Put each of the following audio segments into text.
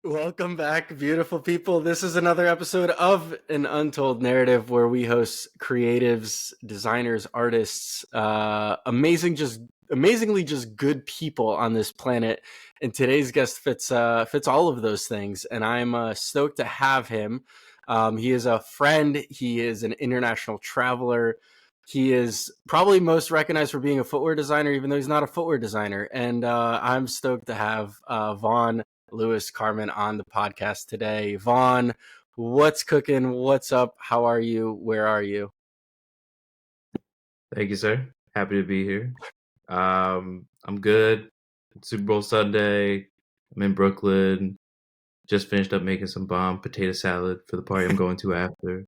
Welcome back, beautiful people. This is another episode of An Untold Narrative where we host creatives, designers, artists, amazingly just good people on this planet. And today's guest fits all of those things, and I'm stoked to have him. He is a friend. He is an international traveler. He is probably most recognized for being a footwear designer, even though he's not a footwear designer. And I'm stoked to have Vaughan Lewis Carman on the podcast today. Vaughan, what's cooking? What's up? How are you? Where are you? Thank you, sir. Happy to be here. I'm good. Super Bowl Sunday. I'm in Brooklyn. Just finished up making some bomb potato salad for the party I'm going to after.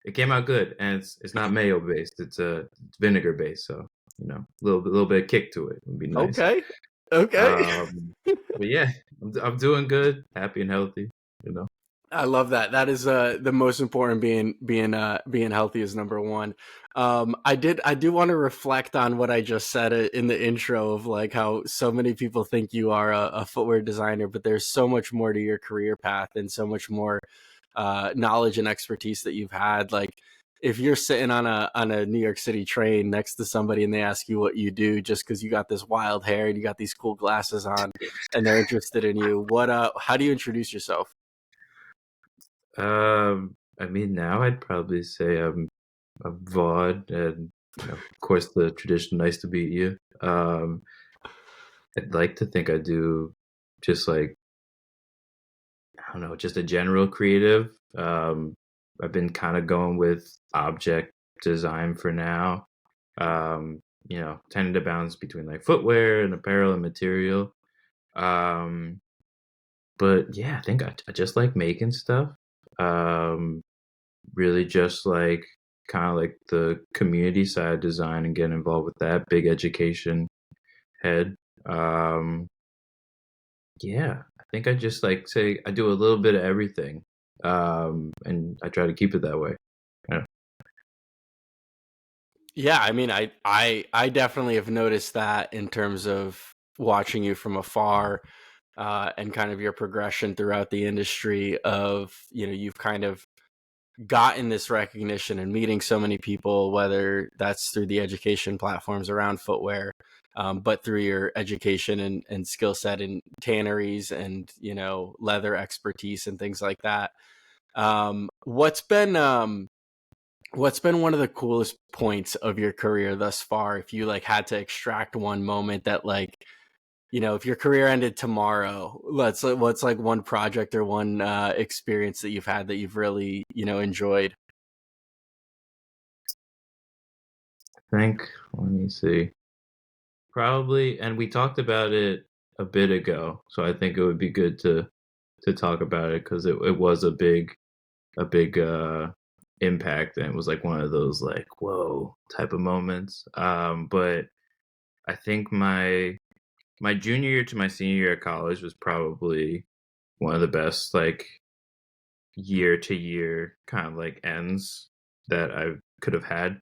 It came out good, and it's not mayo based. It's vinegar based, so little bit of kick to it would be nice. Okay. But yeah, I'm doing good, happy and healthy. I love that. That is the most important. Being healthy is number one. I do want to reflect on what I just said in the intro of like how so many people think you are a footwear designer, but there's so much more to your career path and so much more knowledge and expertise that you've had. Like if you're sitting on a New York City train next to somebody and they ask you what you do just because you got this wild hair and you got these cool glasses on and they're interested in you, how do you introduce yourself? I mean, now I'd probably say I'm Vaughn, and of course the tradition, nice to meet you. I'd like to think I do just like, I don't know, just a general creative. I've been kind of going with object design for now. Tending to bounce between like footwear and apparel and material. Um, but yeah, I think I just like making stuff. Um, Really just like kind of like the community side design and getting involved with that big education head. Um, yeah, I think I just like say I do a little bit of everything, and I try to keep it that way. Yeah. Yeah, I mean, I definitely have noticed that in terms of watching you from afar, and kind of your progression throughout the industry. Of you've kind of gotten this recognition and meeting so many people, whether that's through the education platforms around footwear, but through your education and skill set in tanneries and leather expertise and things like that. What's been one of the coolest points of your career thus far? If you like had to extract one moment that like, if your career ended tomorrow, what's like one project or one experience that you've had that you've really, enjoyed? I think, let me see, probably, and we talked about it a bit ago, so I think it would be good to talk about it because it was a big impact, and it was like one of those like whoa type of moments. But I think my junior year to my senior year at college was probably one of the best like year to year kind of like ends that I could have had.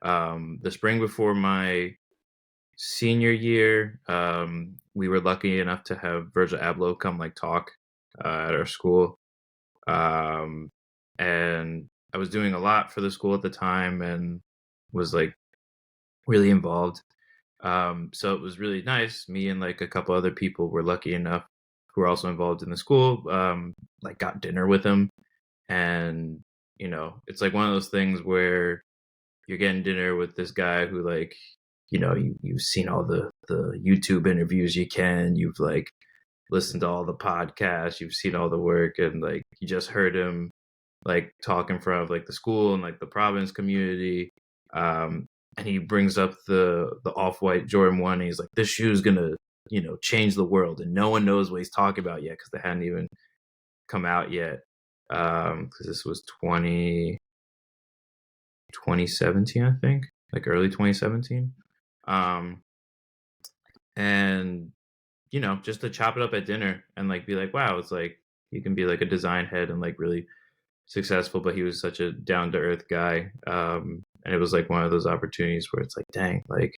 The spring before my senior year, we were lucky enough to have Virgil Abloh come like talk at our school. Um, and I was doing a lot for the school at the time and was like really involved. So it was really nice. Me and like a couple other people were lucky enough who were also involved in the school, like got dinner with him. And, it's like one of those things where you're getting dinner with this guy who like, you've seen all the YouTube interviews you can, you've like listened to all the podcasts, you've seen all the work, and like you just heard him like talk in front of like the school and like the province community. And he brings up the off-white Jordan 1, and he's like, this shoe is gonna change the world, and no one knows what he's talking about yet because they hadn't even come out yet, because this was 2017, I think, like early 2017. um and just to chop it up at dinner and like be like, wow, it's like you can be like a design head and like really successful, but he was such a down to earth guy. And it was like one of those opportunities where it's like, dang, like,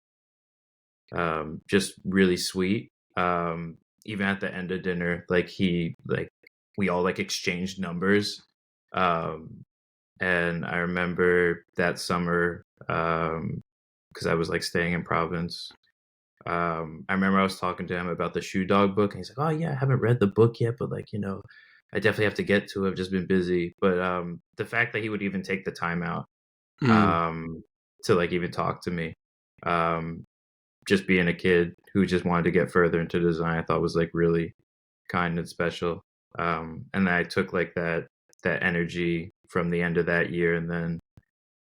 just really sweet. Even at the end of dinner, like he like we all like exchanged numbers. Um, and I remember that summer, because I was like staying in Providence. I remember I was talking to him about the Shoe Dog book, and he's like, "Oh yeah, I haven't read the book yet, but like I definitely have to get to it. I've just been busy." But the fact that he would even take the time out Mm. um, to like even talk to me, um, just being a kid who just wanted to get further into design, I thought was like really kind and special. And I took like that energy from the end of that year, and then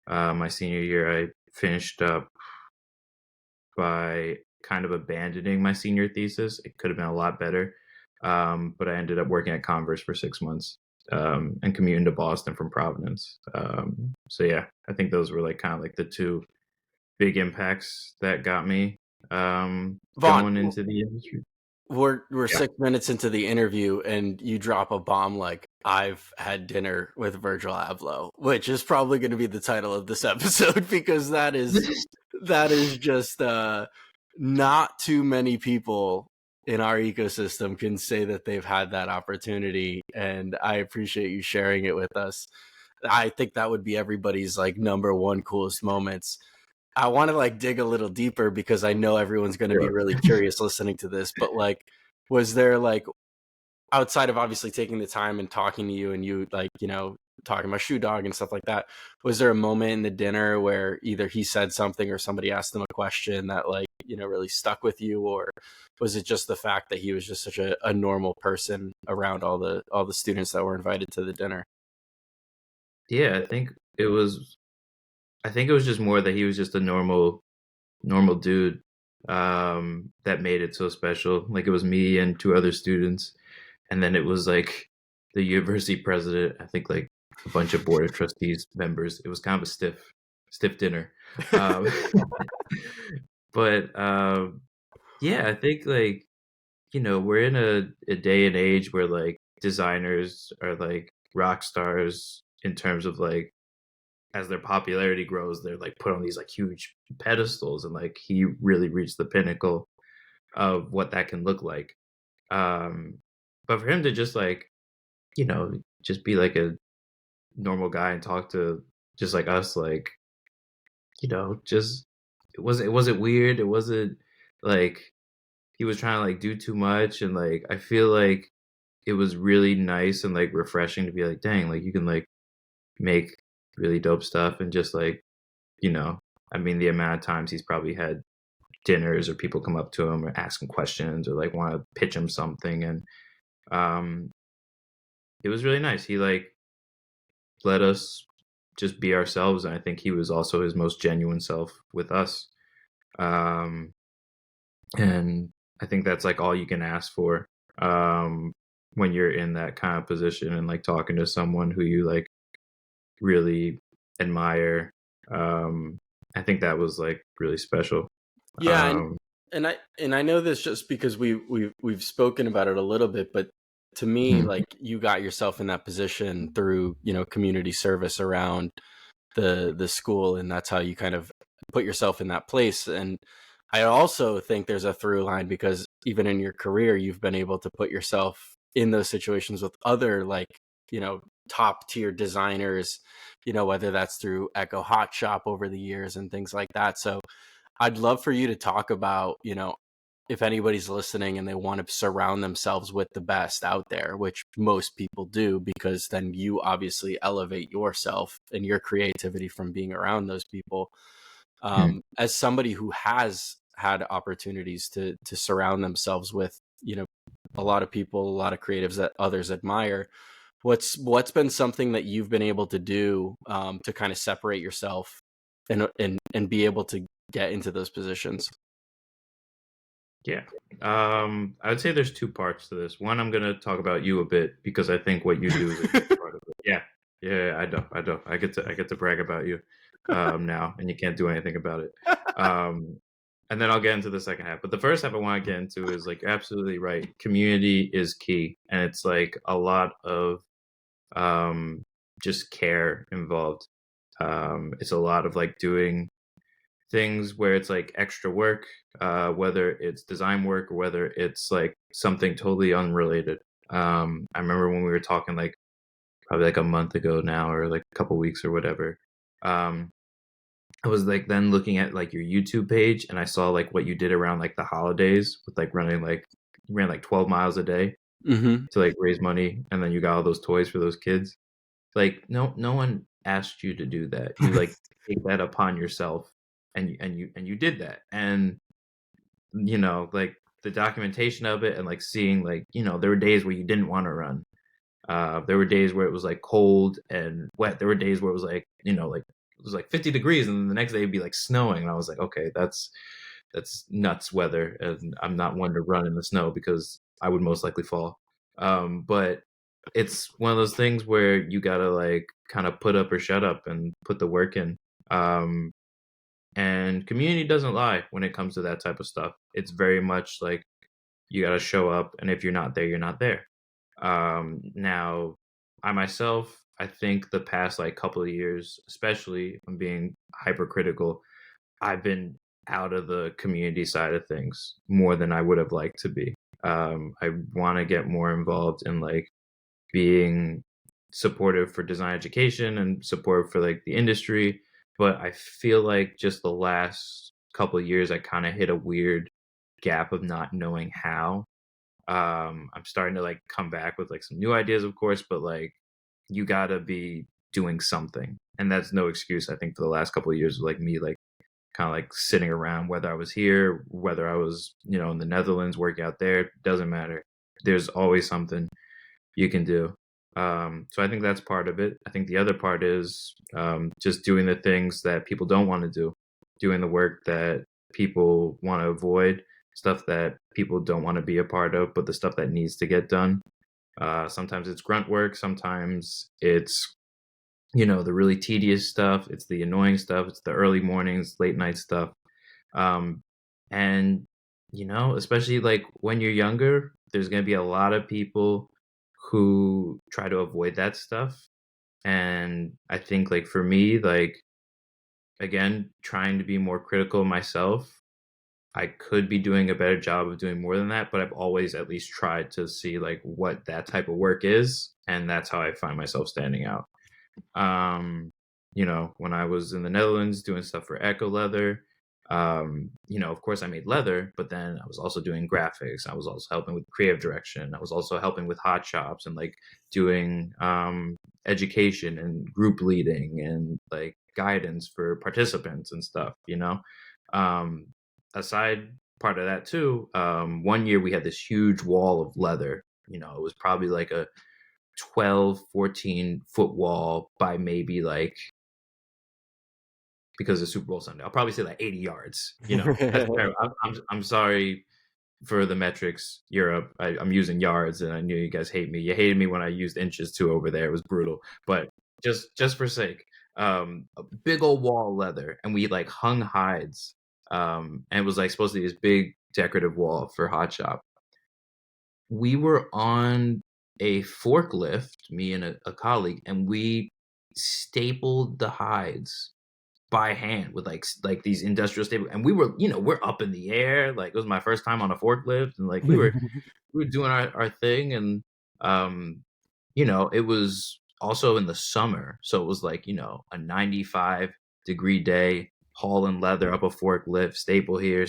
my senior year, I finished up by kind of abandoning my senior thesis. It could have been a lot better, but I ended up working at Converse for 6 months and commuting to Boston from Providence. So yeah, I think those were like kind of like the two big impacts that got me Vaughn, going into the industry. we're Yeah. 6 minutes into the interview, and you drop a bomb like "I've had dinner with Virgil Abloh," which is probably going to be the title of this episode because that is just not too many people in our ecosystem can say that they've had that opportunity, and I appreciate you sharing it with us. I think that would be everybody's like number one coolest moments. I want to like dig a little deeper because I know everyone's going to be Sure. really curious listening to this, but like was there like outside of obviously taking the time and talking to you and you like, talking about Shoe Dog and stuff like that, was there a moment in the dinner where either he said something or somebody asked him a question that like, really stuck with you, or was it just the fact that he was just such a normal person around all the students that were invited to the dinner? Yeah, I think it was just more that he was just a normal dude that made it so special. Like it was me and two other students, and then it was like the university president, I think like a bunch of board of trustees members. It was kind of a stiff dinner. Um, but yeah, I think like we're in a day and age where like designers are like rock stars in terms of like as their popularity grows, they're like put on these like huge pedestals, and like he really reached the pinnacle of what that can look like. Um, but for him to just like just be like a normal guy and talk to just like us, like just it wasn't weird. It wasn't like he was trying to like do too much, and like I feel like it was really nice and like refreshing to be like, dang, like you can like make really dope stuff and just like you know, I mean, the amount of times he's probably had dinners or people come up to him or ask him questions or like want to pitch him something, and um, it was really nice. He like let us just be ourselves, and I think he was also his most genuine self with us. Um, and I think that's like all you can ask for when you're in that kind of position and like talking to someone who you like really admire. Um, I think that was like really special. Yeah, and Um, and I know this just because we've spoken about it a little bit, but to me, mhm. like you got yourself in that position through, community service around the school, and that's how you kind of put yourself in that place. And I also think there's a through line because even in your career, you've been able to put yourself in those situations with other like, top tier designers, whether that's through Echo Hot Shop over the years and things like that. So I'd love for you to talk about, if anybody's listening and they want to surround themselves with the best out there, which most people do, because then you obviously elevate yourself and your creativity from being around those people. Hmm. As somebody who has had opportunities to surround themselves with, a lot of people, a lot of creatives that others admire, what's been something that you've been able to do to kind of separate yourself and be able to get into those positions? Yeah. I would say there's two parts to this. One, I'm gonna talk about you a bit because I think what you do is a huge part of it. Yeah. Yeah, I know. I get to brag about you now, and you can't do anything about it. Um, and then I'll get into the second half. But the first half I want to get into is like you're absolutely right. Community is key, and it's like a lot of um, just care involved. It's a lot of like doing things where it's like extra work, whether it's design work or whether it's like something totally unrelated. I remember when we were talking like probably like a month ago now, or like a couple weeks or whatever. Um, I was like then looking at like your YouTube page, and I saw like what you did around like the holidays with like running like you ran like 12 miles a day Mm-hmm. to like raise money, and then you got all those toys for those kids. Like no one asked you to do that. You like take that upon yourself, and you did that. And like the documentation of it, and like seeing like there were days where you didn't want to run. There were days where it was like cold and wet. There were days where it was like like it was like 50 degrees, and then the next day it'd be like snowing. And I was like, okay, that's nuts weather, and I'm not one to run in the snow because I would most likely fall. But it's one of those things where you gotta like kind of put up or shut up and put the work in. Um, and community doesn't lie when it comes to that type of stuff. It's very much like you gotta show up, and if you're not there, you're not there. Now, I myself, I think the past like couple of years, especially, I'm being hypercritical. I've been out of the community side of things more than I would have liked to be. I want to get more involved in like being supportive for design education and support for like the industry, but I feel like just the last couple of years, I kind of hit a weird gap of not knowing how. I'm starting to like come back with like some new ideas, of course, but like you gotta be doing something, and that's no excuse. I think for the last couple of years of like me like kind of like sitting around, whether I was here, whether I was in the Netherlands working out there, doesn't matter. There's always something you can do. So I think that's part of it. I think the other part is just doing the things that people don't want to do, doing the work that people want to avoid, stuff that people don't want to be a part of, but the stuff that needs to get done. Sometimes it's grunt work. Sometimes it's the really tedious stuff. It's the annoying stuff. It's the early mornings, late night stuff. Um, and especially like when you're younger, there's going to be a lot of people who try to avoid that stuff. And I think like for me, like again, trying to be more critical of myself, I could be doing a better job of doing more than that, but I've always at least tried to see like what that type of work is, and that's how I find myself standing out. Um, when I was in the Netherlands doing stuff for Echo Leather, of course I made leather, but then I was also doing graphics. I was also helping with creative direction. I was also helping with hot shops and like doing education and group leading and like guidance for participants and stuff. Um, Aside part of that too, one year we had this huge wall of leather. It was probably like a 12, 14-foot wall by maybe like, because of Super Bowl Sunday, I'll probably say like 80 yards. That's terrible. I'm sorry for the metrics, Europe. I'm using yards, and I knew you guys hate me. You hated me when I used inches too over there. It was brutal. But just for sake, a big old wall of leather, and we like hung hides. And it was like supposed to be this big decorative wall for Hot Shop. We were on a forklift, me and a colleague, and we stapled the hides by hand with like these industrial staple, and we were we're up in the air. Like it was my first time on a forklift, and like we were doing our thing. And it was also in the summer, so it was like a 95-degree day, hauling leather up a forklift, staple here,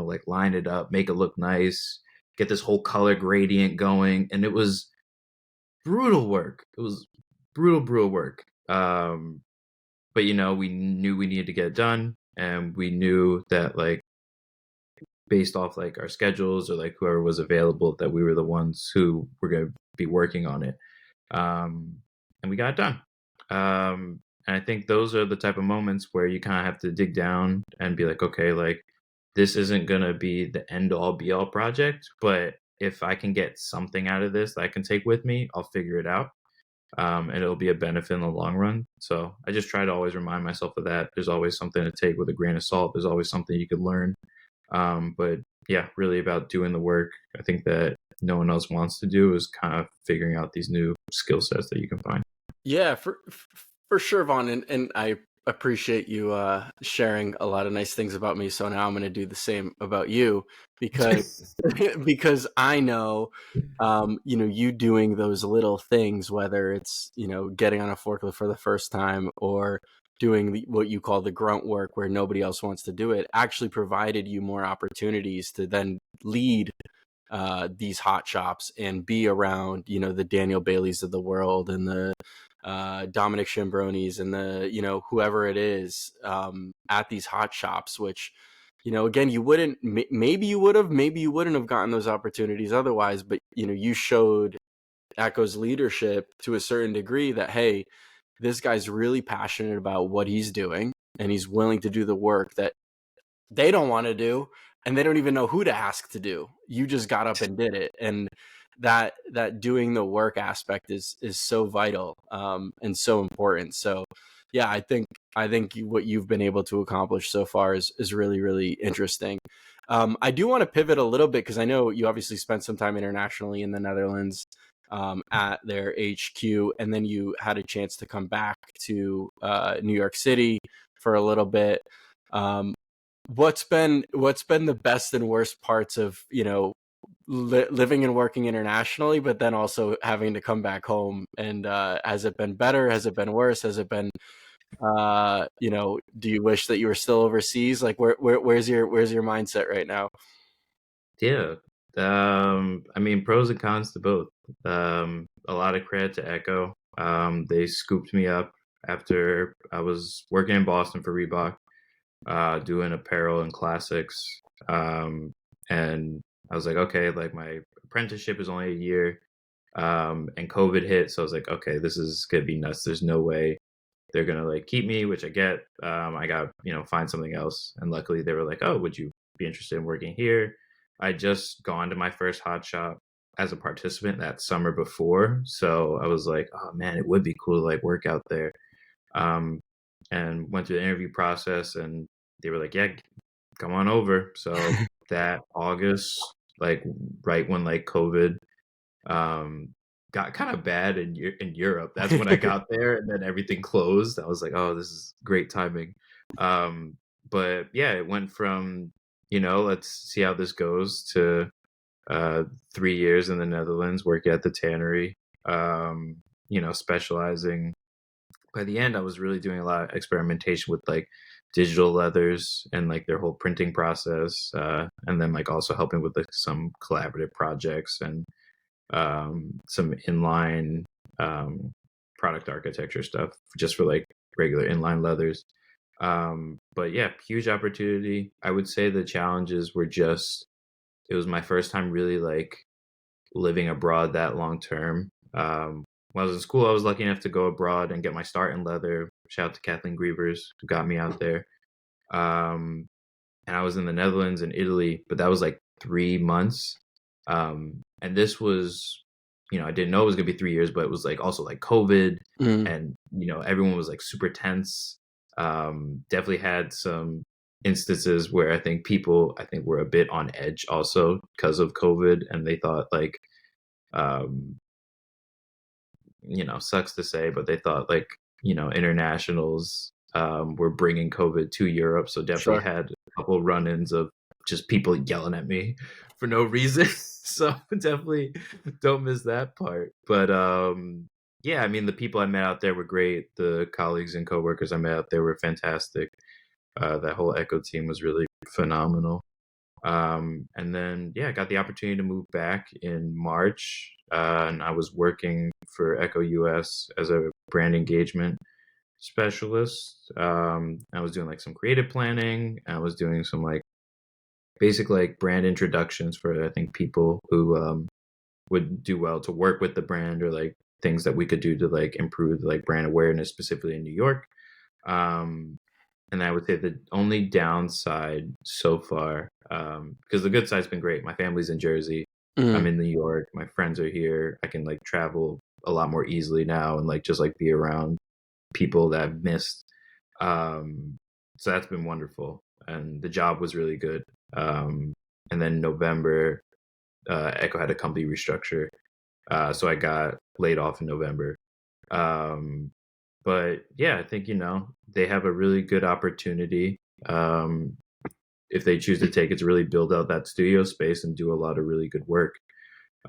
like line it up, make it look nice, get this whole color gradient going. And it was brutal work. It was brutal work. But we knew we needed to get it done, and we knew that like based off like our schedules or like whoever was available, that we were the ones who were going to be working on it. And we got it done. And I think those are the type of moments where you kind of have to dig down and be like, okay, like this isn't going to be the end all be all project, but if I can get something out of this that I can take with me, I'll figure it out. And it'll be a benefit in the long run. So I just try to always remind myself of that. There's always something to take with a grain of salt. There's always something you could learn. But yeah, really about doing the work. I think that no one else wants to do is kind of figuring out these new skill sets that you can find. Yeah, for sure, Vaughn, and appreciate you sharing a lot of nice things about me. So now I'm going to do the same about you because because I know, you doing those little things, whether it's getting on a forklift for the first time or doing what you call the grunt work where nobody else wants to do it, actually provided you more opportunities to then lead these hot shops and be around, the Daniel Baileys of the world and the Dominic Shimbronis and the, whoever it is at these hot shops, which, again, you wouldn't, maybe you would have, maybe you wouldn't have gotten those opportunities otherwise, but, you showed Echo's leadership to a certain degree that, hey, this guy's really passionate about what he's doing and he's willing to do the work that they don't want to do and they don't even know who to ask to do. You just got up and did it. And that doing the work aspect is so vital and so important. So yeah, I think what you've been able to accomplish so far is really, really interesting. I do want to pivot a little bit because I know you obviously spent some time internationally in the Netherlands at their HQ, and then you had a chance to come back to New York City for a little bit. What's been the best and worst parts of living and working internationally, but then also having to come back home? And has it been better? Has it been worse? Has it been do you wish that you were still overseas? Like where's your mindset right now? Yeah. I mean, pros and cons to both. A lot of credit to Echo. They scooped me up after I was working in Boston for Reebok, doing apparel and classics. And I was like, okay, like my apprenticeship is only a year. And COVID hit, so I was like, okay, this is gonna be nuts. There's no way they're gonna like keep me, which I get. I got find something else, and luckily they were like, oh, would you be interested in working here? I just gone to my first hot shop as a participant that summer before, so I was like, oh man, it would be cool to like work out there. Um, and went through the interview process, and they were like, yeah, come on over. So that August, like right when like COVID um, got kind of bad in Europe. That's when I got there, and then everything closed. I was like, oh, this is great timing. Um, but yeah, it went from let's see how this goes to 3 years in the Netherlands, working at the tannery. Specializing. By the end, I was really doing a lot of experimentation with like digital leathers and like their whole printing process, and then like also helping with like some collaborative projects and some inline product architecture stuff just for like regular inline leathers. But yeah, huge opportunity. I would say the challenges were just it was my first time really like living abroad that long term. When I was in school, I was lucky enough to go abroad and get my start in leather. Shout out to Kathleen Grievers who got me out there. Um, and I was in the Netherlands and Italy, but that was like 3 months. And this was, I didn't know it was gonna be 3 years, but it was like also like COVID, Mm, and everyone was like super tense. Definitely had some instances where I think were a bit on edge also because of COVID, and they thought like, um, sucks to say, but they thought like internationals were bringing COVID to Europe, so definitely sure. had a couple run-ins of just people yelling at me for no reason. So definitely don't miss that part. But yeah, I mean the people I met out there were great. The colleagues and coworkers I met out there were fantastic. That whole Echo team was really phenomenal. And then, yeah, I got the opportunity to move back in March, and I was working for Echo US as a brand engagement specialist. I was doing like some creative planning. I was doing some like basic like brand introductions for I think people who would do well to work with the brand, or like things that we could do to like improve like brand awareness specifically in New York. Um, and I would say the only downside so far, because the good side's been great. My family's in Jersey. I'm Mm, in New York. My friends are here. I can like travel a lot more easily now and like just like be around people that I've missed. Um, so that's been wonderful. And the job was really good. And then November, Echo had a company restructure. So I got laid off in November. Um, But yeah, I think, they have a really good opportunity. If they choose to take it, to really build out that studio space and do a lot of really good work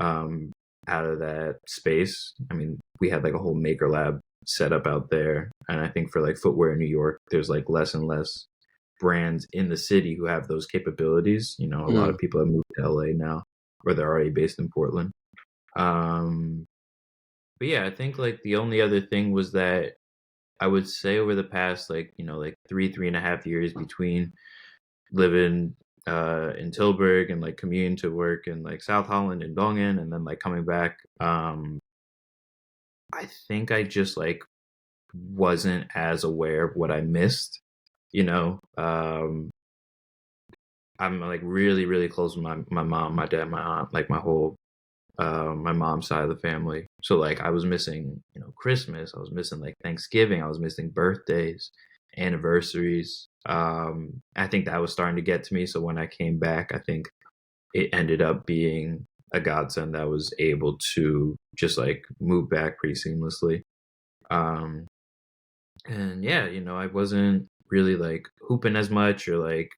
um, out of that space. I mean, we had like a whole maker lab set up out there. And I think for like footwear in New York, there's like less and less brands in the city who have those capabilities. A lot of Mm, people have moved to LA now, or they're already based in Portland. Um, but yeah, I think like the only other thing was that I would say over the past like, like 3.5 years between living in Tilburg and like commuting to work in like South Holland and Dongen and then like coming back, I think I just like wasn't as aware of what I missed. You know, I'm like really, really close with my mom, my dad, my aunt, like my whole my mom's side of the family. So like I was missing, Christmas, I was missing like Thanksgiving, I was missing birthdays, anniversaries. I think that was starting to get to me. So when I came back, I think it ended up being a godsend that was able to just like move back pretty seamlessly. Um, and yeah, I wasn't really like hooping as much or like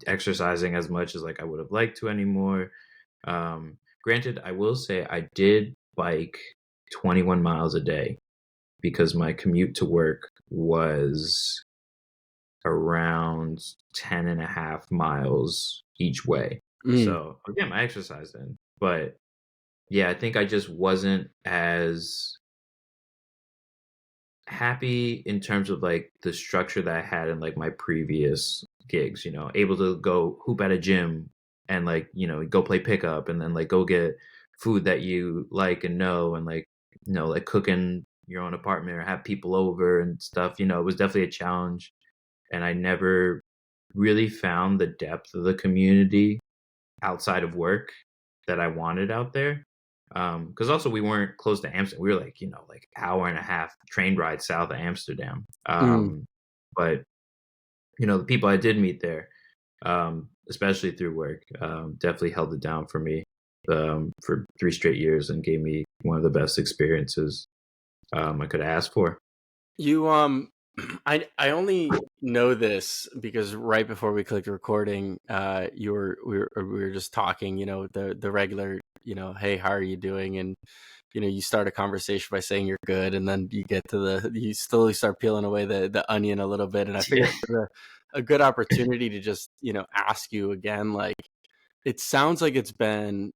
exercising as much as like I would have liked to anymore. Granted, I will say I did bike 21 miles a day because my commute to work was around 10 and a half miles each way. mm, So again, I exercised in, but yeah, I think I just wasn't as happy in terms of like the structure that I had in like my previous gigs, able to go hoop at a gym and like, go play pickup and then like go get food that you like and know and like, like cooking your own apartment or have people over and stuff, it was definitely a challenge. And I never really found the depth of the community outside of work that I wanted out there. Because also we weren't close to Amsterdam. We were like, like hour and a half train ride south of Amsterdam. mm. But the people I did meet there, especially through work, definitely held it down for me for 3 straight years and gave me one of the best experiences I could ask for. You I only know this because right before we clicked recording, we were just talking, the regular, hey, how are you doing? And you start a conversation by saying you're good, and then you slowly start peeling away the onion a little bit. And I figured Yeah, it was a good opportunity to just, ask you again, like it sounds like it's been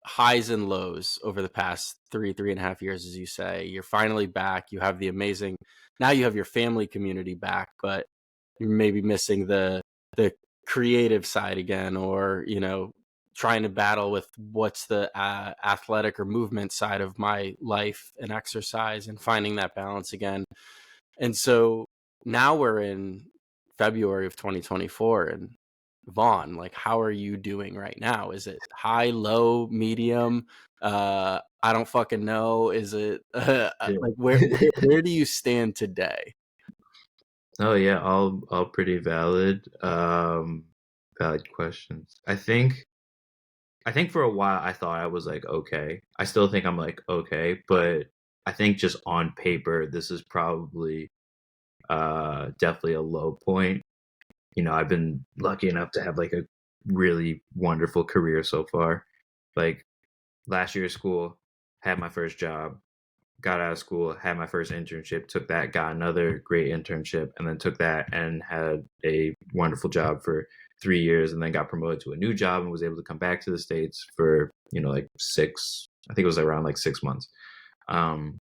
highs and lows over the past 3.5 years, as you say. You're finally back. You have the amazing, now you have your family community back, but you're maybe missing the creative side again, or, trying to battle with what's the athletic or movement side of my life and exercise and finding that balance again. And so now we're in February of 2024, and Vaughn, like, how are you doing right now? Is it high, low, medium? I don't fucking know. Is it like where do you stand today? Oh yeah, all pretty valid. Valid questions. I think for a while I thought I was like okay. I still think I'm like okay, but I think just on paper this is probably definitely a low point. I've been lucky enough to have like a really wonderful career so far. Like last year of school, had my first job, got out of school, had my first internship, took that, got another great internship, and then took that and had a wonderful job for 3 years, and then got promoted to a new job and was able to come back to the States for, like I think it was around like 6 months. Um,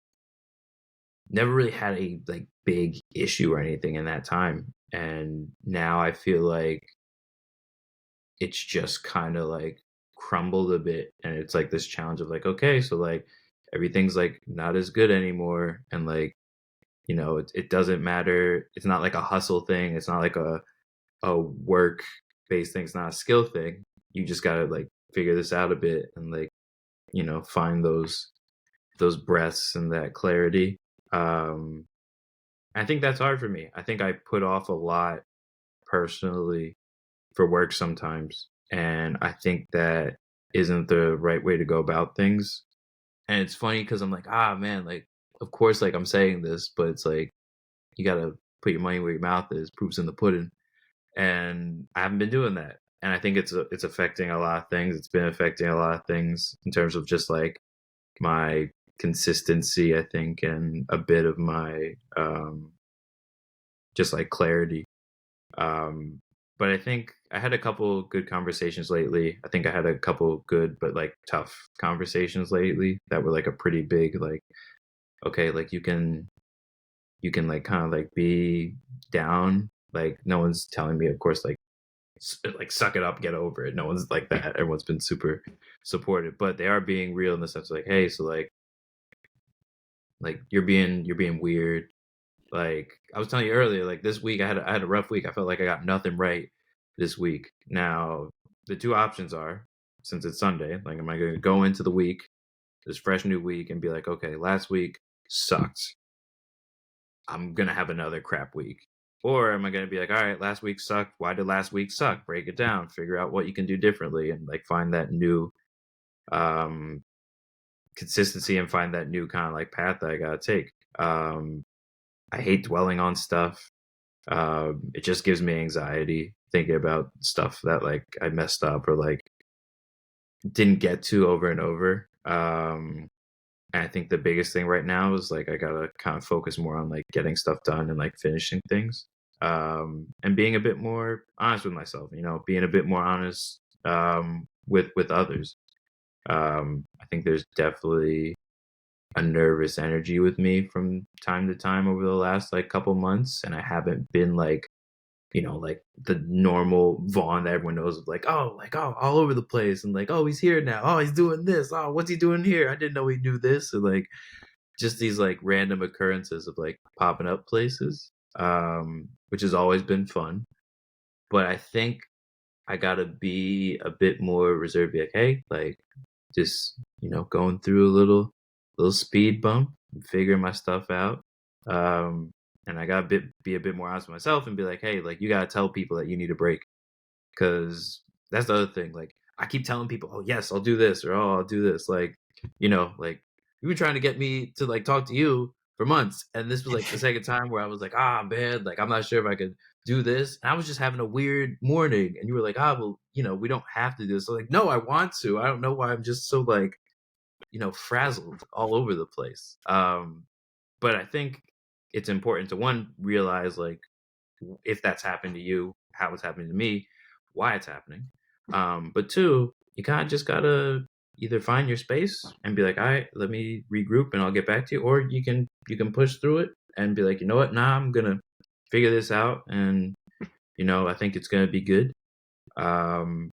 Never really had a like big issue or anything in that time. And now I feel like it's just kind of like crumbled a bit. And it's like this challenge of like, okay, so like everything's like not as good anymore. And like, it doesn't matter. It's not like a hustle thing. It's not like a work based thing. It's not a skill thing. You just gotta like figure this out a bit and like, find those breaths and that clarity. Um, I think that's hard for me. I think I put off a lot personally for work sometimes. And I think that isn't the right way to go about things. And it's funny because I'm like, ah, man, like of course, like I'm saying this, but it's like you gotta put your money where your mouth is. Proof's in the pudding, and I haven't been doing that. And I think it's affecting a lot of things. It's been affecting a lot of things in terms of just like my consistency, I think, and a bit of my just like clarity. Um, but I think I had a couple good conversations lately. I think I had a couple good but like tough conversations lately that were like a pretty big like, okay, like you can like kind of like be down. Like no one's telling me, of course, like suck it up, get over it. No one's like that. Everyone's been super supportive, but they are being real in the sense of like, hey, so like you're being weird. Like I was telling you earlier, like this week I had a rough week. I felt like I got nothing right this week. Now the two options are, since it's Sunday, like am I going to go into the week, this fresh new week, and be like, okay, last week sucked. I'm gonna have another crap week. Or am I gonna be like, all right, last week sucked. Why did last week suck? Break it down, figure out what you can do differently, and like find that new um consistency and find that new kind of like path that I gotta take. I hate dwelling on stuff. It just gives me anxiety thinking about stuff that like I messed up or like didn't get to over and over. And I think the biggest thing right now is like I gotta kind of focus more on like getting stuff done and like finishing things. And being a bit more honest with myself, being a bit more honest with others. I think there's definitely a nervous energy with me from time to time over the last like couple months, and I haven't been like the normal Vaughn that everyone knows of, like, oh, all over the place, and like, oh, he's here now, oh, he's doing this, oh, what's he doing here? I didn't know he knew this, or like just these like random occurrences of like popping up places, which has always been fun. But I think I gotta be a bit more reserved, be like, hey, like just going through a little speed bump, figuring my stuff out. And I gotta be a bit more honest with myself and be like, hey, like you gotta tell people that you need a break, because that's the other thing. Like I keep telling people, oh yes, I'll do this, or oh I'll do this. Like you've been trying to get me to like talk to you for months, and this was like the second time where I was like, ah man, like I'm not sure if I could do this. And I was just having a weird morning, and you were like, ah well, we don't have to do this. So like, no, I want to. I don't know why I'm just so like frazzled all over the place. But I think it's important to one realize like if that's happened to you, how it's happening to me, why it's happening. But two, you kind of just gotta either find your space and be like, all right, let me regroup and I'll get back to you, or you can push through it and be like, you know what, nah, I'm gonna figure this out, and I think it's gonna be good. Um,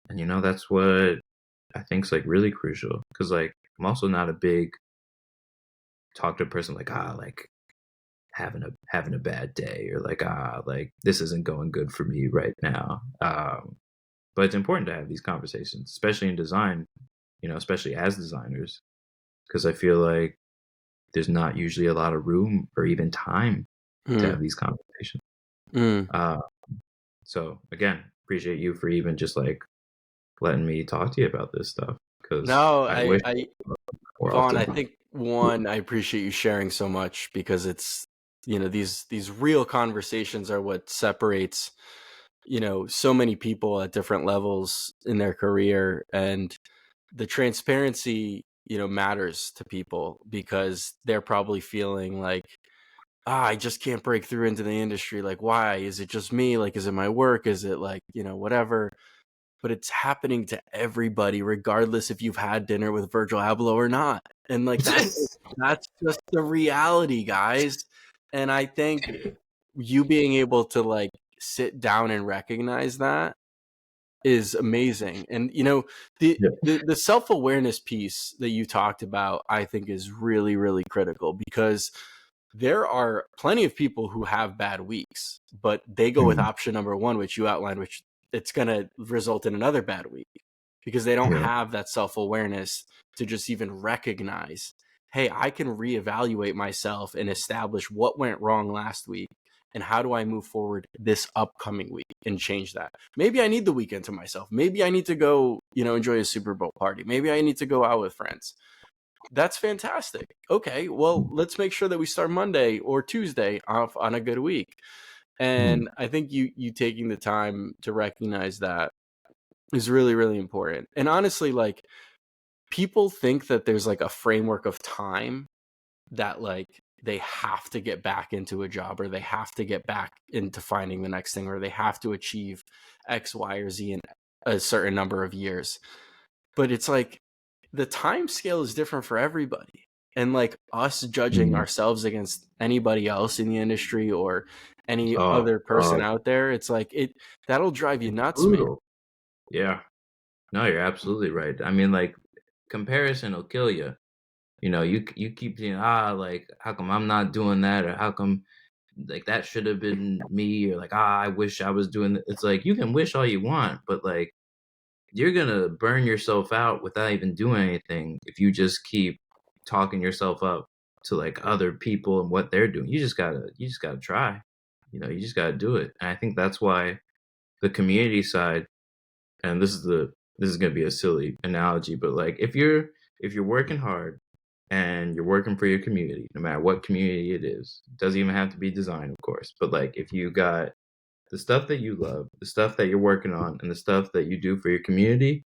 and that's what I think is like really crucial, because like I'm also not a big talk to a person like having a bad day, or like this isn't going good for me right now. But it's important to have these conversations, especially in design, especially as designers, because I feel like there's not usually a lot of room or even time to Mm, have these conversations. mm. Uh, so again, appreciate you for even just like letting me talk to you about this stuff, because No, I wish more Vaughn, I often. think one, I appreciate you sharing so much, because it's, these real conversations are what separates, so many people at different levels in their career. And the transparency, matters to people, because they're probably feeling like, I just can't break through into the industry. Like, why? Is it just me? Like, is it my work? Is it like, whatever? But it's happening to everybody, regardless if you've had dinner with Virgil Abloh or not. And like that's just the reality, guys. And I think you being able to like sit down and recognize that is amazing. And the Yeah. the self-awareness piece that you talked about, I think is really, really critical, because there are plenty of people who have bad weeks, but they go with Mm, option number one, which you outlined, which it's going to result in another bad week, because they don't yeah. have that self-awareness to just even recognize, hey, I can reevaluate myself and establish what went wrong last week, and how do I move forward this upcoming week and change that. Maybe I need the weekend to myself. Maybe I need to go, enjoy a Super Bowl party. Maybe I need to go out with friends. That's fantastic. Okay, well, let's make sure that we start Monday or Tuesday off on a good week. Mhm. And I think you taking the time to recognize that is really, really important. And honestly, like, people think that there's like a framework of time that like they have to get back into a job, or they have to get back into finding the next thing, or they have to achieve X, Y, or Z in a certain number of years. But it's like the time scale is different for everybody. And like us judging Mhm. ourselves against anybody else in the industry or any Oh, other person God. out there, it's like that'll drive you It's nuts, man. brutal. Yeah. No, you're absolutely right. I mean, like, comparison will kill you. You know, you keep saying, like, how come I'm not doing that, or how come like that should have been me, or like, I wish I was doing it. It's like you can wish all you want, but like you're gonna burn yourself out without even doing anything if you just keep talking yourself up to like other people and what they're doing. You just gotta try. You know, you just gotta do it. And I think that's why the community side, and this is gonna be a silly analogy, but like if you're working hard and you're working for your community, no matter what community it is, it doesn't even have to be design, of course, but like if you got the stuff that you love, the stuff that you're working on, and the stuff that you do for your community,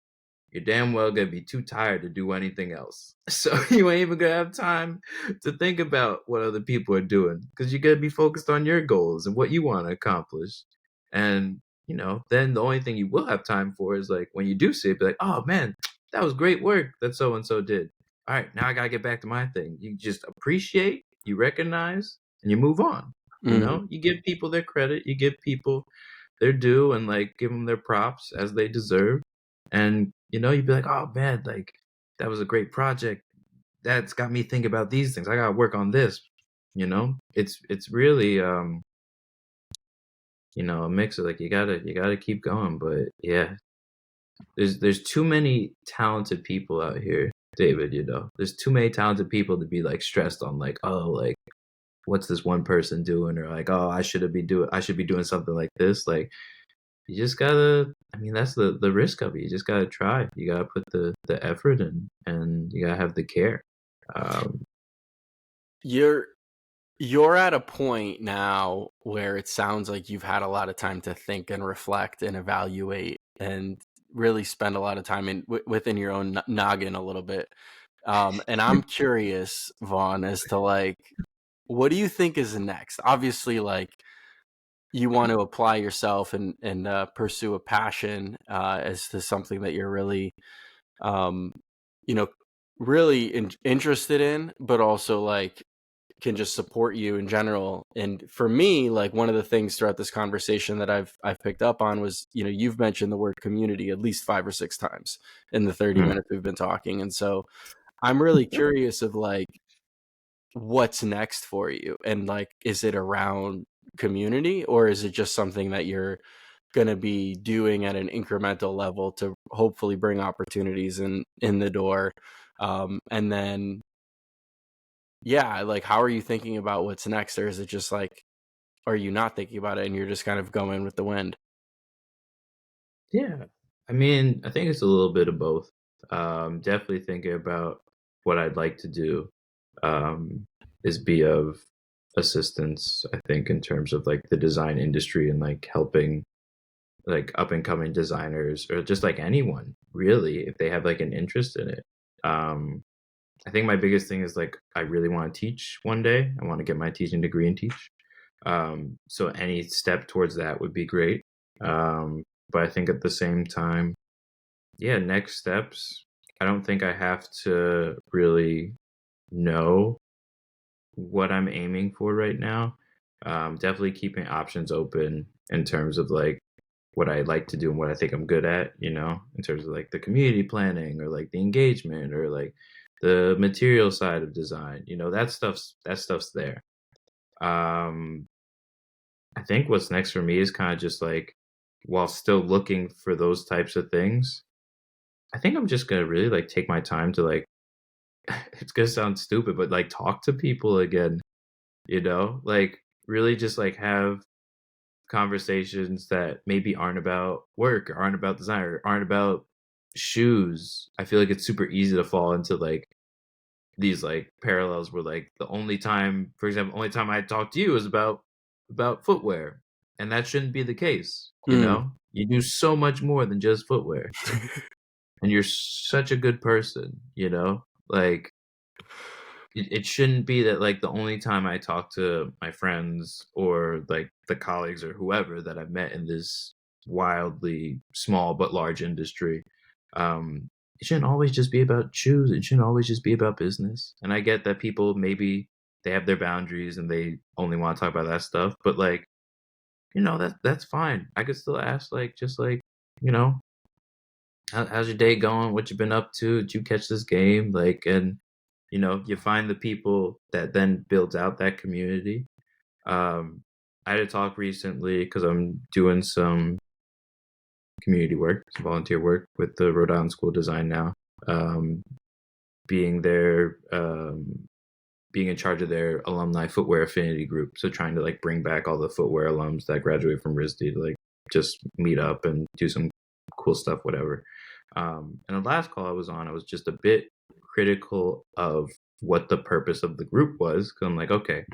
you're damn well gonna be too tired to do anything else. So you ain't even gonna have time to think about what other people are doing because you're gonna be focused on your goals and what you want to accomplish. And then the only thing you will have time for is like when you do see it, be like, oh man, that was great work that so and so did. All right, now I gotta get back to my thing. You just appreciate, you recognize, and you move on. Mhm. You give people their credit, you give people their due, and like give them their props as they deserve. And you'd be like, oh man, like that was a great project. That's got me thinking about these things. I gotta work on this. It's really a mix of like you gotta keep going. But yeah, there's too many talented people out here, David. There's too many talented people to be like stressed on like, oh, like what's this one person doing, or like, oh, I should be doing something like this. Like you just gotta, I mean, that's the risk of it. You just gotta try. You gotta put the effort in, and you gotta have the care. Um, You're you're at a point now where it sounds like you've had a lot of time to think and reflect and evaluate and really spend a lot of time within your own noggin a little bit. And I'm curious, Vaughn, as to like, what do you think is next? Obviously, like, you want to apply yourself and pursue a passion as to something that you're really, um, you know, really interested in, but also like can just support you in general. And for me, like, one of the things throughout this conversation that I've picked up on was, you've mentioned the word community at least 5 or 6 times in the 30 mm, minutes we've been talking. And so I'm really curious of like what's next for you, and like, is it around community, or is it just something that you're going to be doing at an incremental level to hopefully bring opportunities in the door? And then, yeah, like, how are you thinking about what's next? Or is it just like, are you not thinking about it and you're just kind of going with the wind? yeah, I mean, I think it's a little bit of both. Definitely thinking about what I'd like to do um, is be of assistance. I think in terms of like the design industry and like helping like up and coming designers, or just like anyone really, if they have like an interest in it. Um, I think my biggest thing is like I really want to teach one day. I want to get my teaching degree and teach. So any step towards that would be great. But I think at the same time, yeah, next steps. I don't think I have to really know what I'm aiming for right now. Definitely keeping options open in terms of like what I like to do and what I think I'm good at, in terms of like the community planning, or like the engagement, or like the material side of design, that stuff's there. Um, I think what's next for me is kind of just like while still looking for those types of things, I think I'm just gonna really like take my time to like it's gonna sound stupid, but like talk to people again, like really just like have conversations that maybe aren't about work, or aren't about design, or aren't about shoes. I feel like it's super easy to fall into like these like parallels where like the only time, for example, only time I talk to you is about footwear, and that shouldn't be the case. You Mm. know, you do so much more than just footwear, and you're such a good person. You know, like it shouldn't be that like the only time I talk to my friends or like the colleagues or whoever that I've met in this wildly small but large industry, it shouldn't always just be about shoes. It shouldn't always just be about business. And I get that people maybe they have their boundaries and they only want to talk about that stuff, but like, that's fine. I could still ask like just like, you know, how's your day going? What you been up to? Did you catch this game? Like, and you find the people that then builds out that community. I had a talk recently because I'm doing some community work, some volunteer work with the Rhode Island School of Design now. Um, being there, being in charge of their alumni footwear affinity group. So trying to like bring back all the footwear alums that graduated from RISD to like just meet up and do some cool stuff, whatever. And the last call I was on, I was just a bit critical of what the purpose of the group was. Cause I'm like, okay,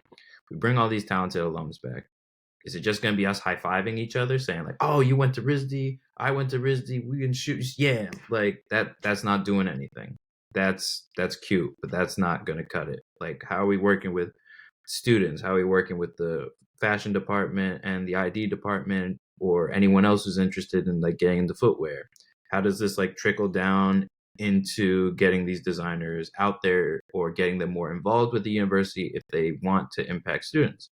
we bring all these talented alums back. Is it just going to be us high-fiving each other saying like, oh, you went to RISD, I went to RISD, we can shoot. Yeah. Like that's not doing anything. That's cute, but that's not going to cut it. Like, how are we working with students? How are we working with the fashion department and the ID department or anyone else who's interested in like getting into footwear? How does this like trickle down into getting these designers out there or getting them more involved with the university if they want to impact students?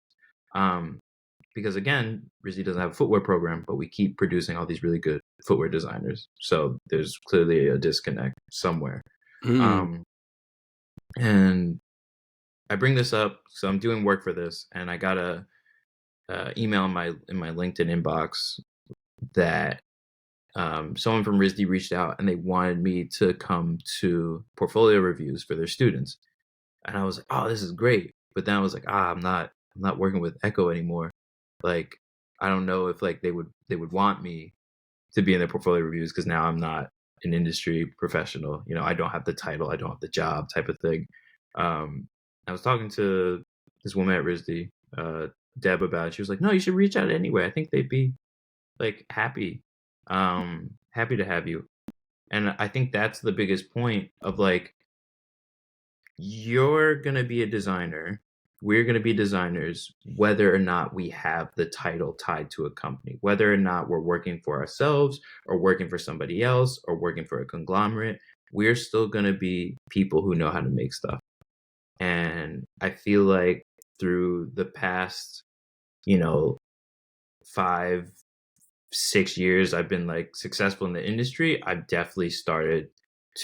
Because again, RISD doesn't have a footwear program, but we keep producing all these really good footwear designers. So there's clearly a disconnect somewhere. Mm. Um, and I bring this up, so I'm doing work for this, and I got a email in my LinkedIn inbox that someone from RISD reached out and they wanted me to come to portfolio reviews for their students, and I was like, oh, this is great. But then I was like, I'm not working with Echo anymore. Like, I don't know if like they would want me to be in their portfolio reviews because now I'm not an industry professional. I don't have the title, I don't have the job type of thing. I was talking to this woman at RISD, Deb, about it. She was like, no, you should reach out anyway. I think they'd be like happy to have you. And I think that's the biggest point of like, you're going to be a designer. We're going to be designers, whether or not we have the title tied to a company, whether or not we're working for ourselves or working for somebody else or working for a conglomerate. We're still going to be people who know how to make stuff. And I feel like through the past, 5, 6 years, I've been like successful in the industry. I've definitely started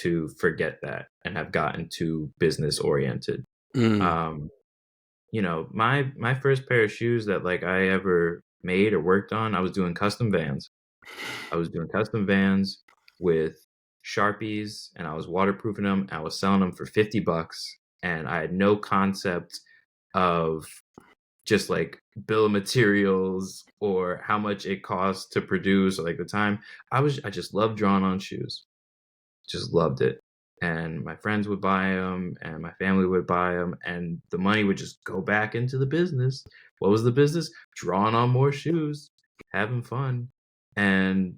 to forget that and have gotten too business oriented. Mm. Um, my first pair of shoes that like I ever made or worked on, I was doing custom Vans. I was doing custom Vans with Sharpies, and I was waterproofing them. And I was selling them for $50, and I had no concept of just like bill of materials or how much it costs to produce or like the time. I just loved drawing on shoes, just loved it. And my friends would buy them and my family would buy them, and the money would just go back into the business. What was the business? Drawing on more shoes, having fun. And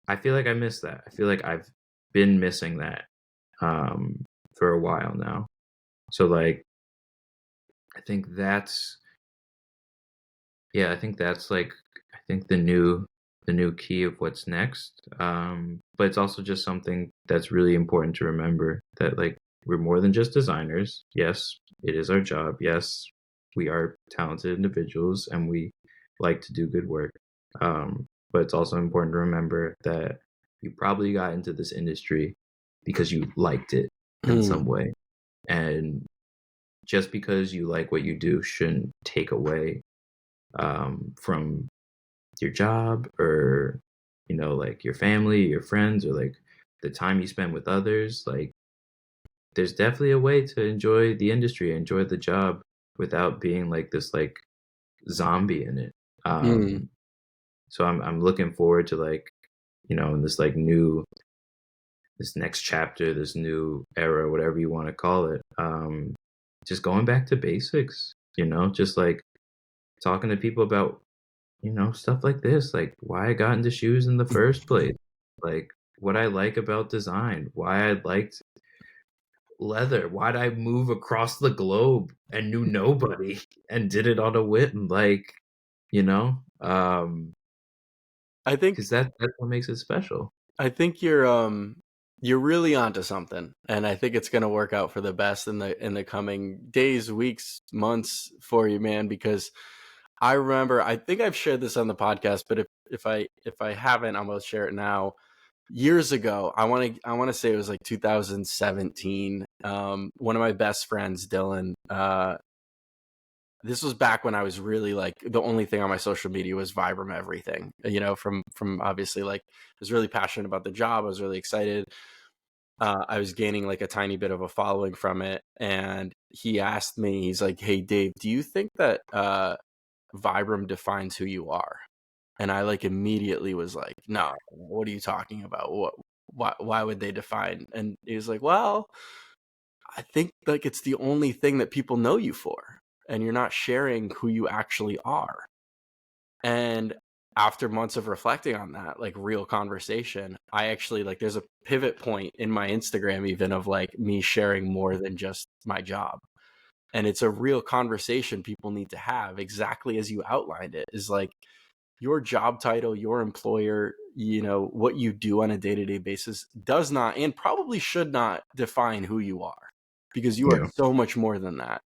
I feel like I miss that. I feel like I've been missing that for a while now. So like I think that's yeah, I think the new key of what's next. But it's also just something that's really important to remember that like we're more than just designers. Yes, it is our job. Yes, we are talented individuals and we like to do good work. But it's also important to remember that you probably got into this industry because you liked it in Mm. some way. And just because you like what you do shouldn't take away from your job or like your family, your friends, or like the time you spend with others. Like there's definitely a way to enjoy the industry, enjoy the job without being like this like zombie in it. Mm. um, so I'm looking forward to like in this like new this next chapter, this new era, whatever you want to call it. Just going back to basics, just like talking to people about, stuff like this, like why I got into shoes in the first place, like what I like about design, why I liked leather, why'd I move across the globe and knew nobody and did it on a whim, like, you know, um, I think because that's what makes it special. I think you're really onto something, and I think it's gonna work out for the best in the coming days, weeks, months for you, man. Because I remember, I think I've shared this on the podcast, but if I haven't, I'm gonna share it now. Years ago, I want to say it was like 2017. One of my best friends, Dylan, this was back when I was really like the only thing on my social media was Vibram everything. From obviously like I was really passionate about the job. I was really excited. I was gaining like a tiny bit of a following from it, and he asked me, he's like, "Hey Dave, do you think that Vibram defines who you are?" And I like immediately was like, "No, what are you talking about? Why would they define?" And he was like, "Well, I think like it's the only thing that people know you for, and you're not sharing who you actually are." And after months of reflecting on that, like real conversation, I actually like there's a pivot point in my Instagram even of like me sharing more than just my job. And it's a real conversation people need to have, exactly as you outlined it, is like your job title, your employer, what you do on a day-to-day basis does not and probably should not define who you are, because you are Yeah. so much more than that.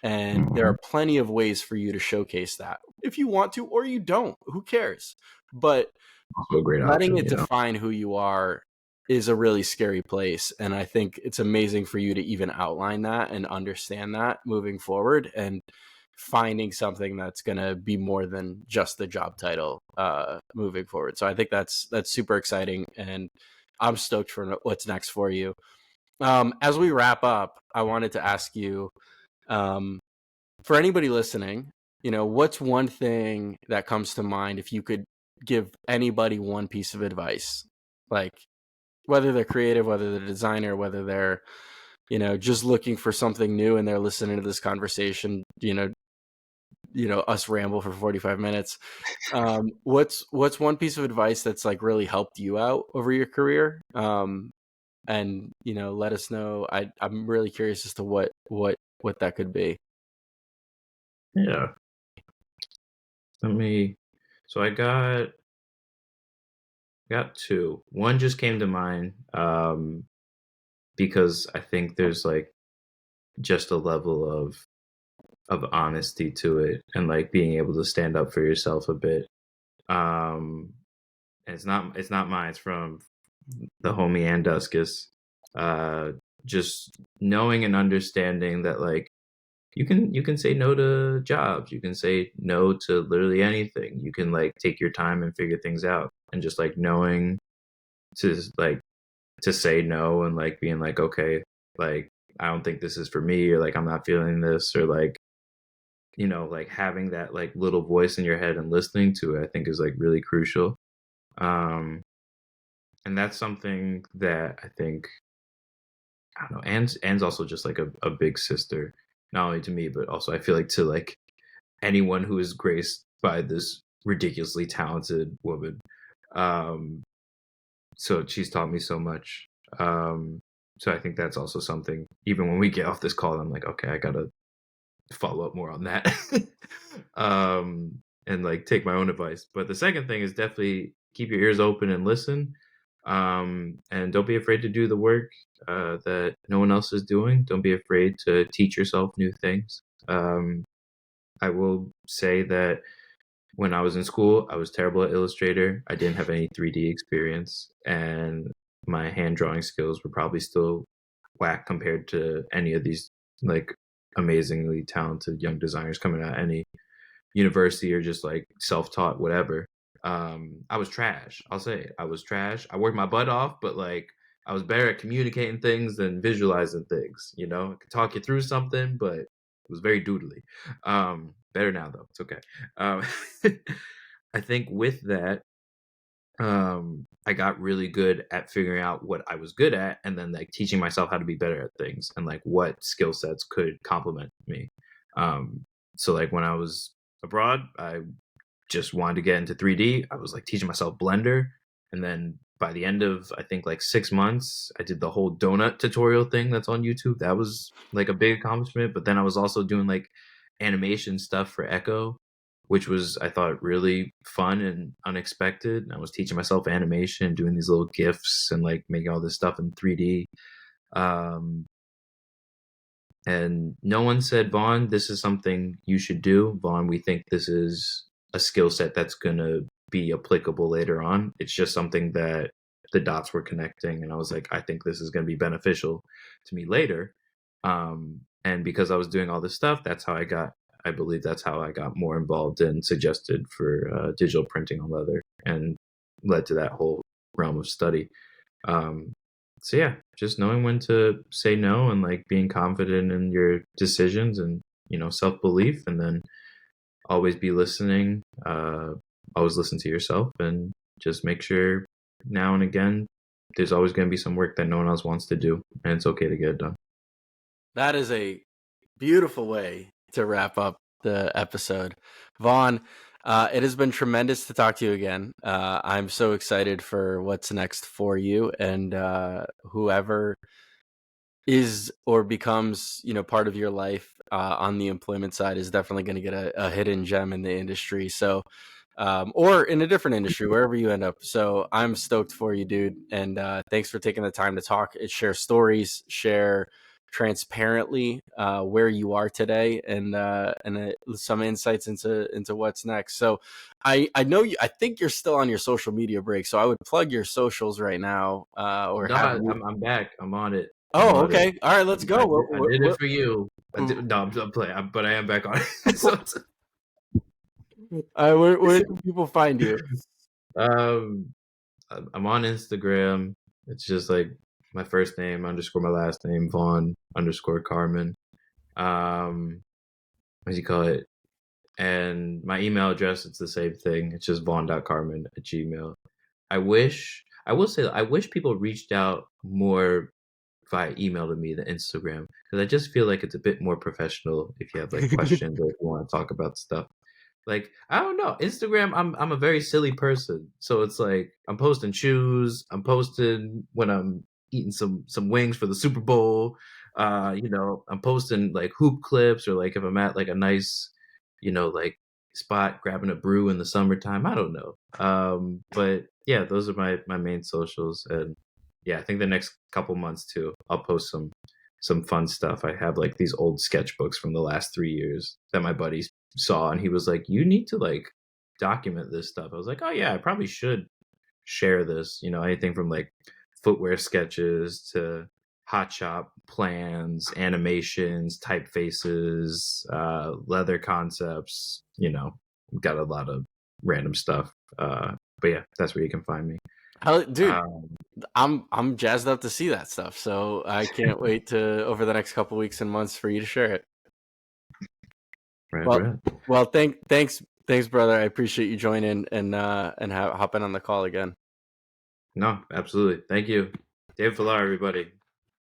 And there Mhm. are plenty of ways for you to showcase that if you want to, or you don't. Who cares? But Also a great letting option, it define who you are is a really scary place. And I think it's amazing for you to even outline that and understand that moving forward, and finding something that's going to be more than just the job title moving forward. So I think that's super exciting, and I'm stoked for what's next for you. As we wrap up, I wanted to ask you, um, for anybody listening, what's one thing that comes to mind if you could give anybody one piece of advice, like whether they're creative, whether they're designer, whether they're, just looking for something new and they're listening to this conversation, us ramble for 45 minutes. What's one piece of advice that's like really helped you out over your career? And let us know. I'm really curious as to what that could be. Yeah. Let me. So I got two. One just came to mind, because I think there's like just a level of honesty to it, and like being able to stand up for yourself a bit. Um, and it's not mine. It's from the homie Anduscus. Uh, just knowing and understanding that like you can say no to jobs, you can say no to literally anything. You can like take your time and figure things out, and just like knowing to like to say no, and like being like, okay, like I don't think this is for me, or like I'm not feeling this, or like like having that like little voice in your head and listening to it, I think is like really crucial. Um, and that's something that I think, I don't know. Anne's also just like a big sister, not only to me, but also I feel like to like anyone who is graced by this ridiculously talented woman. Um, so she's taught me so much. Um, so I think that's also something. Even when we get off this call, I'm like, okay, I gotta follow up more on that, and like take my own advice. But the second thing is definitely keep your ears open and listen, and don't be afraid to do the work that no one else is doing. Don't be afraid to teach yourself new things. I will say that when I was in school, I was terrible at Illustrator. I didn't have any 3D experience, and my hand drawing skills were probably still whack compared to any of these like amazingly talented young designers coming out of any university, or just like self-taught whatever. I was trash. I'll say it. I was trash. I worked my butt off, but like I was better at communicating things than visualizing things. I could talk you through something, but it was very doodly. Better now though. It's okay. Um, I think with that, I got really good at figuring out what I was good at, and then like teaching myself how to be better at things, and like what skill sets could complement me. Um, so like when I was abroad, I just wanted to get into 3D. I was like teaching myself Blender, and then by the end of I think like 6 months, I did the whole donut tutorial thing that's on YouTube. That was like a big accomplishment. But then I was also doing like animation stuff for Echo, which was I thought really fun and unexpected. I was teaching myself animation, doing these little GIFs and like making all this stuff in 3D. Um, and no one said, Vaughn, this is something you should do. Vaughn, we think this is a skill set that's going to be applicable later on. It's just something that the dots were connecting. And I was like, I think this is going to be beneficial to me later. And because I was doing all this stuff, I believe that's how I got more involved and suggested for digital printing on leather and led to that whole realm of study. Um, so yeah, just knowing when to say no and like being confident in your decisions and self belief, and then always be listening. Always listen to yourself and just make sure now and again there's always going to be some work that no one else wants to do, and it's okay to get it done. That is a beautiful way to wrap up the episode. Vaughn, it has been tremendous to talk to you again. I'm so excited for what's next for you, and whoever is or becomes part of your life on the employment side is definitely going to get a hidden gem in the industry. So or in a different industry, wherever you end up. So I'm stoked for you, dude. And thanks for taking the time to talk, share stories, share transparently where you are today, and some insights into what's next. So I know you. I think you're still on your social media break, so I would plug your socials right now, or No, have you. I'm back. I'm on it. I'm Oh, on it. okay. All right, let's go. I did it for you. No, I'm playing, but I am back on it. So Where can people find you? um, I'm on Instagram. It's just like my first name underscore my last name, Vaughan underscore Carman. What do you call it? And my email address, it's the same thing. It's just vaughn.carman@gmail. I will say, I wish people reached out more via email to me than Instagram, because I just feel like it's a bit more professional if you have like questions or if you want to talk about stuff. Like, I don't know, Instagram, I'm a very silly person, so it's like I'm posting shoes, I'm posting when I'm eating some wings for the Super Bowl. I'm posting like hoop clips, or like if I'm at like a nice, like spot grabbing a brew in the summertime. I don't know. But yeah, those are my main socials. And yeah, I think the next couple months too, I'll post some fun stuff. I have like these old sketchbooks from the last 3 years that my buddy saw, and he was like, "You need to like document this stuff." I was like, "Oh yeah, I probably should share this." Anything from like footwear sketches to hot shop plans, animations, typefaces, leather concepts. Got a lot of random stuff. But yeah, that's where you can find me. Dude, Um, I'm jazzed up to see that stuff. So I can't wait to over the next couple weeks and months for you to share it. right, Well, right. thanks, brother. I appreciate you joining and hopping on the call again. No, absolutely. Thank you. David FILAR, everybody.